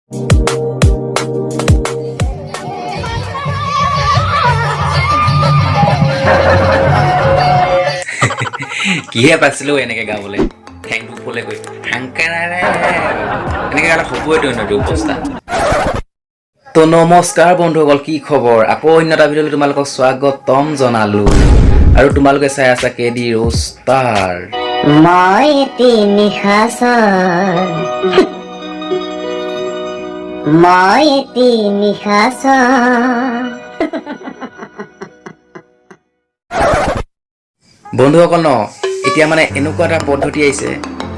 কিহে পাইছিলো এনেকে গাবলৈ ঠেংটো ফুলে গৈ হাংকাৰে এনেকে গালে হ'বইতো নদী অৱস্থা। তো নমস্কাৰ বন্ধুসকল, কি খবৰ? আকৌ অন্য এটা ভিডিঅ'লৈ তোমালোকক স্বাগতম জনালো। আৰু তোমালোকে চাই আছা কেডি ৰোষ্টাৰ। মই এটি নিশাচৰ, মই এটি নিশাচৰ। বন্ধুসকল এতিয়া মানে এনেকুৱা এটা পদ্ধতি আহিছে,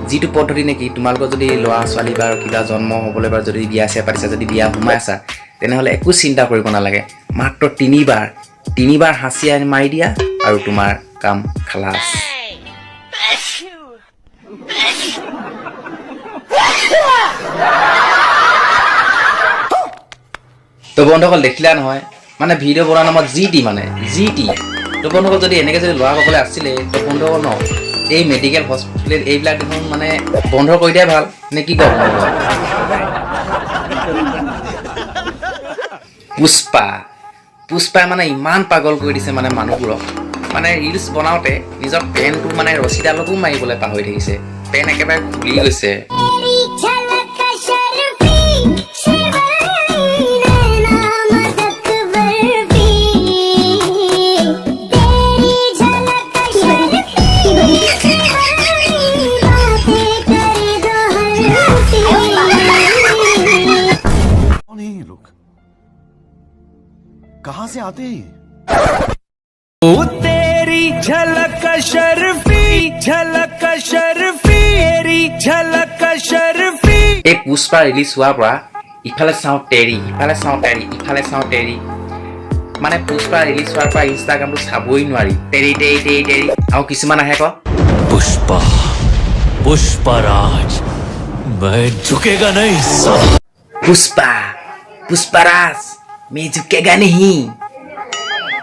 যিটো পদ্ধতি নেকি তোমালোকৰ যদি ল'ৰা ছোৱালী বা কিবা জন্ম হ'বলৈ বা যদি বিয়া চিয়া পাতিছা, যদি বিয়া সোমাই আছা, তেনেহ'লে একো চিন্তা কৰিব নালাগে। মাত্ৰ তিনিবাৰ হাঁচি মাৰি দিয়া আৰু তোমাৰ কাম খালাছ। তো বন্ধুসকল দেখিলা নহয়, মানে ভিডিঅ' বনোৱাৰ নামত যি টি তো বন্ধুসকল যদি এনেকৈ যদি ল'ৰা পাবলৈ আছিলে, তো বন্ধুসকল এই মেডিকেল হস্পিটেল এইবিলাক দেখোন মানে বন্ধ কৰি দিয়াই ভাল নে কি কয়? পুষ্পাই মানে ইমান পাগল কৰি দিছে মানে মানুহবোৰক, মানে ৰিলচ বনাওঁতে নিজৰ পেনটো মানে ৰছীডালকো মাৰিবলৈ পাহৰি থাকিছে, পেন একেবাৰে খুলি গৈছে। कहां से आते हैं? तेरी झलक शर्फी, झलक शर्फी, तेरी झलक शर्फी। এই পুষ্পা ৰিলিজ হোৱাৰ পৰা ইফালে চাওঁ টেৰি, মানে পুষ্পা ৰিলিজ হোৱাৰ পৰা ইনষ্টাগ্ৰামটো চাবই নোৱাৰি, টেৰি আৰু কিছুমান আহে ক पुष्पराज मैं झुकेगा नहीं। পুষ্পাৰাজ মে ঝুকেগা নেহি।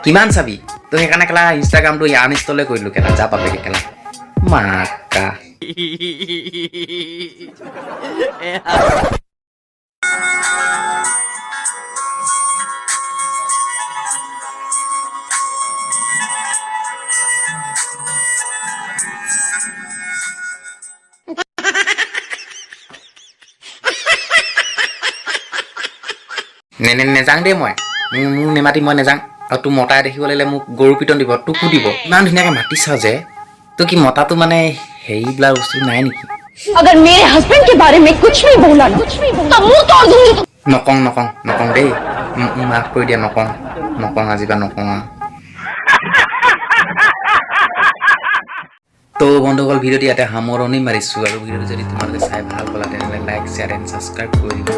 কিমান চাবি? তো সেইকাৰণে কেলা ইনষ্টাগ্ৰামটো আনইনষ্টলে কৰিলো, কেলা যা পাপেকে কেলা মাকা। নেযাং দেই, মই মোক নেমাতি মই নেযাং। আৰু তোৰ মতাই দেখিব লাগিলে মোক গৰু পিটন দিব, তোকো দিব। ইমান ধুনীয়াকৈ মাতিছ যে, তো কি মতাটো মানে হেৰিবিলাক বস্তু নাই নেকি? अगर मेरे हस्बैंड के बारे में कुछ भी बोला ना तो मुंह तोड़ दूंगी। নকং দেই, মাফ কৰি দিয়া, নকং আজিবা নকং। তো বন্ধুসকল ভিডিঅ'টো ইয়াতে সামৰণি মাৰিছোঁ, আৰু ভিডিঅ'টো যদি তোমালোকে চাই ভাল পালা তেনেহ'লে লাইক শ্বেয়াৰ এণ্ড ছাবস্ক্ৰাইব কৰি দিব।